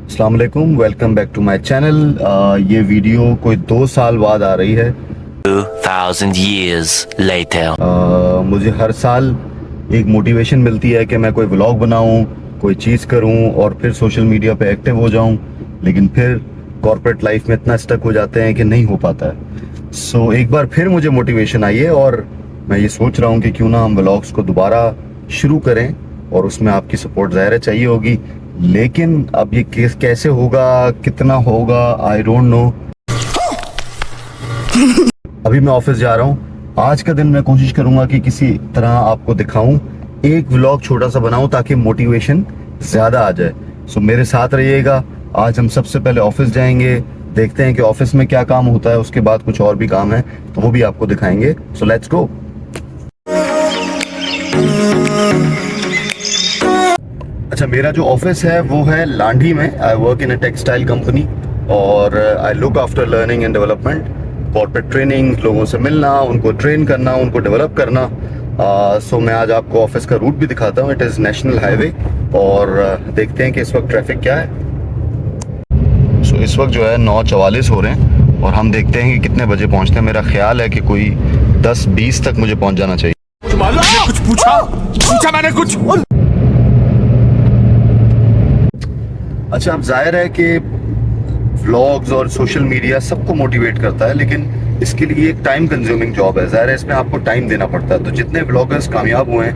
अस्सलाम वालेकुम, welcome back to my channel. ये वीडियो कोई 2 साल बाद आ रही है। 2000 years later. मुझे हर साल एक मोटिवेशन मिलती है कि मैं कोई व्लॉग बनाऊं, कोई चीज़ करूं और फिर सोशल मीडिया पे एक्टिव हो जाऊं, लेकिन फिर कॉर्पोरेट लाइफ में इतना स्टक हो जाते हैं कि नहीं हो पाता है। सो एक बार फिर मुझे मोटिवेशन आई है और मैं ये सोच रहा हूं कि क्यों ना हम व्लॉग्स को दोबारा शुरू करें, और उसमें आपकी सपोर्ट ज़ाहिर है चाहिए होगी। लेकिन अब ये केस कैसे होगा, कितना होगा, आई डोंट नो। अभी मैं ऑफिस जा रहा हूँ। आज का दिन मैं कोशिश करूंगा कि किसी तरह आपको दिखाऊं, एक व्लॉग छोटा सा बनाऊं ताकि मोटिवेशन ज्यादा आ जाए। सो मेरे साथ रहिएगा। आज हम सबसे पहले ऑफिस जाएंगे, देखते हैं कि ऑफिस में क्या काम होता है, उसके बाद कुछ और भी काम है तो वो भी आपको दिखाएंगे। So let's go. अच्छा, मेरा जो ऑफिस है वो है लांडी में। I work in a textile company और I look after learning and development, corporate training, लोगों से मिलना, उनको ट्रेन करना, उनको डेवलप करना। सो मैं आज आपको ऑफिस का रूट भी दिखाता हूँ। इट इज़ नेशनल हाईवे और देखते हैं कि इस वक्त ट्रैफिक क्या है। सो इस वक्त जो है 9:44 हो रहे हैं और हम देखते हैं कि कितने बजे पहुँचते हैं। मेरा ख्याल है कि कोई 10-20 तक मुझे पहुँच जाना चाहिए। कुछ पूछा मैंने कुछ। अच्छा, अब जाहिर है कि व्लॉग्स और सोशल मीडिया सबको मोटिवेट करता है, लेकिन इसके लिए एक टाइम कंज्यूमिंग जॉब है। जाहिर है इसमें आपको टाइम देना पड़ता है। तो जितने व्लॉगर्स कामयाब हुए हैं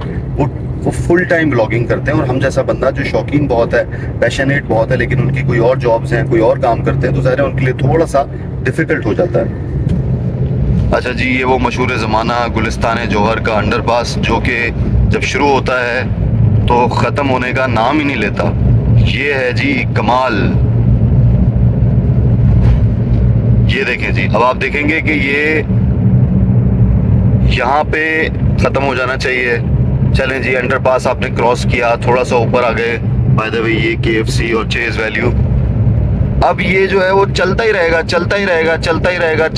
वो फुल टाइम व्लॉगिंग करते हैं, और हम जैसा बंदा जो शौकीन बहुत है, पैशनेट बहुत है, लेकिन उनकी कोई और जॉब्स हैं, कोई और काम करते हैं, तो जाहिर है उनके लिए थोड़ा सा डिफिकल्ट हो जाता है। अच्छा जी, ये वो मशहूर ज़माना गुलिस्तान जौहर का अंडरपास, जो कि जब शुरू होता है तो ख़त्म होने का नाम ही नहीं लेता। ये है जी कमाल। ये देखें जी, अब आप देखेंगे कि ये यहाँ पे खत्म हो जाना चाहिए। चलें जी, अंडरपास आपने क्रॉस किया, थोड़ा सा ऊपर आ गए। बाय द वे ये KFC और चेज वैल्यू। अब ये जो है वो चलता ही रहेगा, चलता ही रहेगा, चलता ही रहेगा।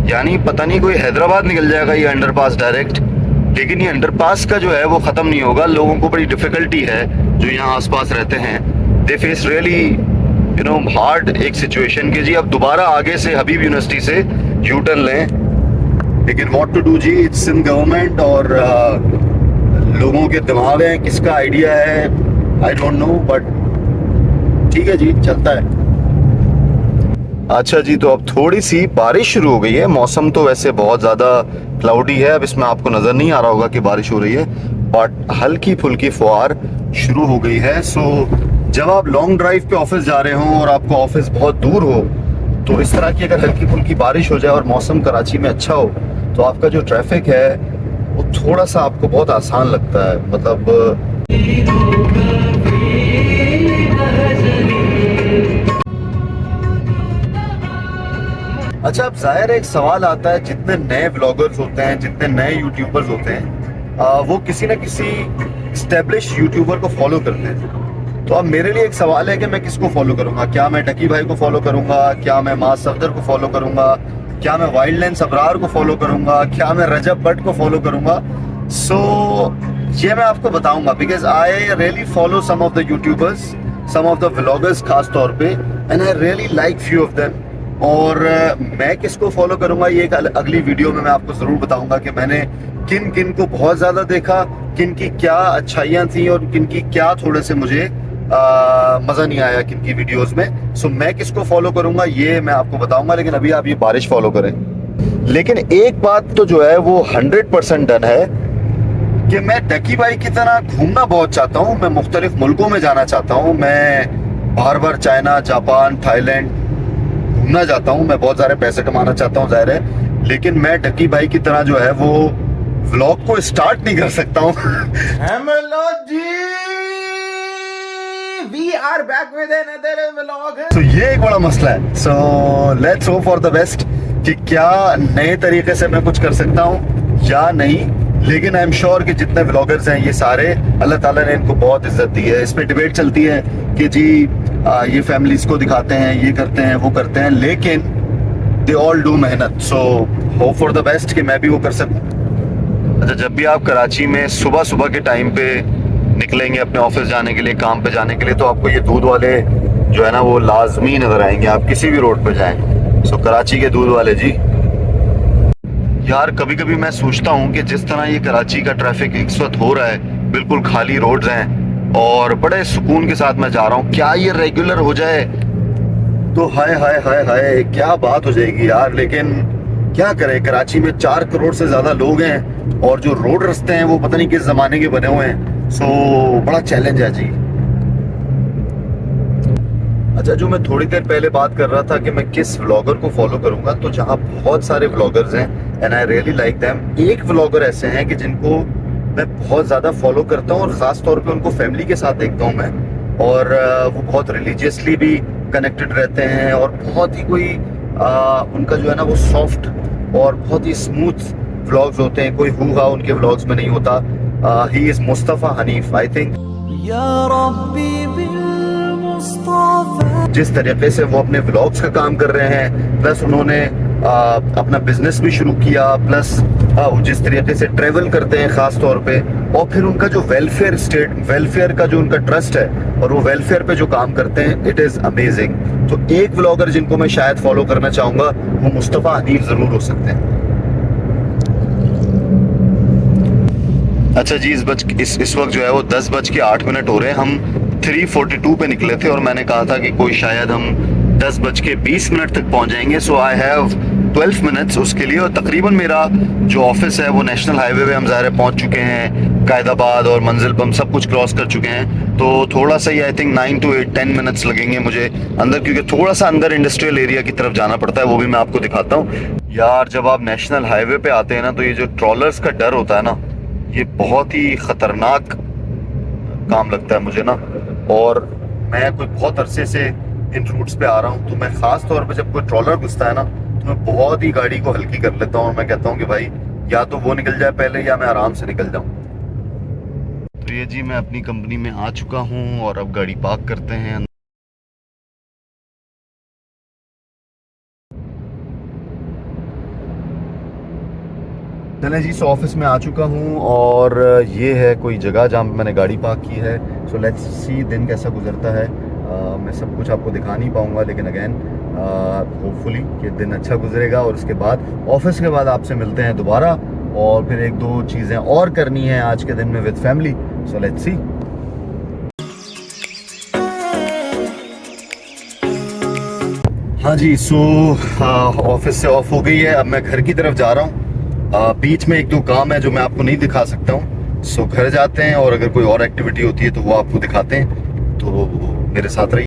यानी पता नहीं कोई हैदराबाद निकल जाएगा ये अंडरपास डायरेक्ट। लेकिन ये अंडरपास का जो है वो खत्म नहीं होगा। लोगों को बड़ी डिफिकल्टी है जो यहाँ आसपास रहते हैं। दे फेस रियली हार्ड एक सिचुएशन के जी अब दोबारा आगे से हबीब यूनिवर्सिटी से यू टर्न लें। लेकिन व्हाट टू डू जी, इट्स इन गवर्नमेंट और लोगों के दिमाग हैं, किसका आइडिया है आई डोंट नो, बट ठीक है जी, चलता है। अच्छा जी, तो अब थोड़ी सी बारिश शुरू हो गई है। मौसम तो वैसे बहुत ज़्यादा क्लाउडी है, अब इसमें आपको नज़र नहीं आ रहा होगा कि बारिश हो रही है, बट हल्की फुल्की फुहार शुरू हो गई है। सो जब आप लॉन्ग ड्राइव पे ऑफिस जा रहे हो और आपको ऑफिस बहुत दूर हो, तो इस तरह की अगर हल्की फुल्की बारिश हो जाए और मौसम कराची में अच्छा हो, तो आपका जो ट्रैफिक है वो थोड़ा सा आपको बहुत आसान लगता है। मतलब अच्छा, अब जाहिर है एक सवाल आता है, जितने नए व्लॉगर्स होते हैं, जितने नए यूट्यूबर्स होते हैं, वो किसी ना किसी एस्टेब्लिश यूट्यूबर को फॉलो करते हैं। तो अब मेरे लिए एक सवाल है कि मैं किसको फॉलो करूंगा। क्या मैं डकी भाई को फॉलो करूंगा? क्या मैं मास सफदर को फॉलो करूंगा? क्या मैं वाइल्डलैंड अबरार को फॉलो करूंगा? क्या मैं रजब भट्ट को फॉलो करूंगा? सो ये मैं आपको बताऊंगा, because I really follow some of the YouTubers, some of the vloggers खास तौर पे, and I really like few of them. और मैं किसको फॉलो करूंगा ये एक अगली वीडियो में मैं आपको जरूर बताऊंगा कि मैंने किन किन को बहुत ज्यादा देखा, किन की क्या अच्छाइयाँ थी और किन की क्या थोड़े से मुझे मजा नहीं आया किन की वीडियोस में। सो मैं किसको फॉलो करूंगा ये मैं आपको बताऊंगा, लेकिन अभी आप ये बारिश फॉलो करें। लेकिन एक बात तो जो है वो 100% डन है कि मैं डकी भाई की तरह घूमना बहुत चाहता हूँ। मैं मुख्तलिफ मुल्कों में जाना चाहता हूँ। मैं बार बार चाइना, जापान, थाईलैंड घूमना चाहता हूँ। मैं बहुत सारे पैसे कमाना चाहता हूँ, जाहिर है, लेकिन मैं डकी भाई की तरह जो है वो व्लॉग को स्टार्ट नहीं कर सकता हूँ। हेलो जी, we are back with another vlog. तो ये एक बड़ा मसला है। So let's hope for the best कि क्या नए तरीके से मैं कुछ कर सकता हूँ या नहीं। लेकिन आई एम श्योर कि जितने व्लॉगर्स हैं ये सारे, अल्लाह ताला ने इनको बहुत इज्जत दी है। इस पे डिबेट चलती है कि जी ये फैमिलीज को दिखाते हैं, ये करते हैं, वो करते हैं, लेकिन दे ऑल डू मेहनत। So hope for the best कि मैं भी वो कर सकूं। अच्छा, जब भी आप कराची में सुबह सुबह के टाइम पे निकलेंगे अपने ऑफिस जाने के लिए, काम पे जाने के लिए, तो आपको ये दूध वाले जो है ना वो लाजमी नजर आएंगे, आप किसी भी रोड पे जाएं। सो कराची के दूध वाले जी। यार कभी कभी मैं सोचता हूँ कि जिस तरह ये कराची का ट्रैफिक इस वक्त हो रहा है, बिल्कुल खाली रोड्स हैं और बड़े सुकून के साथ मैं जा रहा हूँ, क्या ये रेगुलर हो जाए तो हाय हाय हाय हाय क्या बात हो जाएगी यार। लेकिन क्या करें, कराची में 4 करोड़ से ज्यादा लोग हैं और जो रोड रास्ते हैं वो पता नहीं किस जमाने के बने हुए हैं। सो बड़ा चैलेंज है जी। अच्छा, जो मैं थोड़ी देर पहले बात कर रहा था कि मैं किस व्लॉगर को फॉलो करूंगा, तो जहां बहुत सारे व्लॉगर्स हैं and I really like them, एक व्लॉगर ऐसे हैं कि जिनको मैं बहुत ज्यादा फॉलो करता हूँ और खास तौर पे उनको फैमिली के साथ देखता हूँ मैं, और वो बहुत रिलीजियसली भी कनेक्टेड रहते हैं और बहुत ही कोई उनका जो है ना वो सॉफ्ट और बहुत ही स्मूथ व्लॉग्स होते हैं, कोई हुआ उनके व्लॉग्स में नहीं होता। He is Mustafa Hanif I think. जिस तरीके से वो अपने व्लॉग्स का काम कर रहे हैं, प्लस उन्होंने अपना बिजनेस भी शुरू किया, प्लस जिस तरीके से ट्रेवल करते हैं खास तौर पे, और फिर उनका जो वेलफेयर का जो उनका ट्रस्ट है और वो वेलफेयर पे जो काम करते हैं, इट इज अमेजिंग। तो एक व्लॉगर जिनको मैं शायद फॉलो करना चाहूंगा वो मुस्तफा हनीफ जरूर हो सकते हैं। अच्छा जी, इस वक्त जो है वो 10:08 हो रहे हैं। हम 3:42 पे निकले थे और मैंने कहा था कि कोई शायद हम 10:20 तक पहुंच जाएंगे। सो आई हैव 12 मिनट्स उसके लिए, और तकरीबन मेरा जो ऑफिस है वो नेशनल हाईवे पे हम ज़ाहिर पहुंच चुके हैं, कायदाबाद और मंजिल पर हम सब कुछ क्रॉस कर चुके हैं। तो थोड़ा सा ही आई थिंक 9 to 10 मिनट्स लगेंगे मुझे अंदर, क्योंकि थोड़ा सा अंदर इंडस्ट्रियल एरिया की तरफ जाना पड़ता है, वो भी मैं आपको दिखाता हूँ। यार जब आप नेशनल हाईवे पे आते हैं ना, तो ये जो ट्रॉलर्स का डर होता है ना, ये बहुत ही खतरनाक काम लगता है मुझे ना। और मैं कोई बहुत अरसे से इन रूट्स पे आ रहा हूँ, तो मैं खास तौर पे जब कोई ट्रॉलर घुसता है ना, तो मैं बहुत ही गाड़ी को हल्की कर लेता हूँ और मैं कहता हूँ कि भाई या तो वो निकल जाए पहले या मैं आराम से निकल जाऊँ। तो ये जी मैं अपनी कंपनी में आ चुका हूँ और अब गाड़ी पार्क करते हैं। चलें जी, सो ऑफिस में आ चुका हूँ और ये है कोई जगह जहाँ मैंने गाड़ी पार्क की है। सो लेट्स सी दिन कैसा गुजरता है। मैं सब कुछ आपको दिखा नहीं पाऊँगा, लेकिन अगेन होपफुली कि दिन अच्छा गुजरेगा, और उसके बाद ऑफिस के बाद आपसे मिलते हैं दोबारा, और फिर 1-2 चीज़ें और करनी है आज के दिन में with family. So let's see. हाँ जी, सो ऑफिस से ऑफ हो गई है, अब मैं घर की तरफ जा रहा हूँ। बीच में 1-2 काम है जो मैं आपको नहीं दिखा सकता हूँ। सो घर जाते हैं और अगर कोई और एक्टिविटी होती है तो वो आपको दिखाते हैं, तो मेरे साथ रहिए।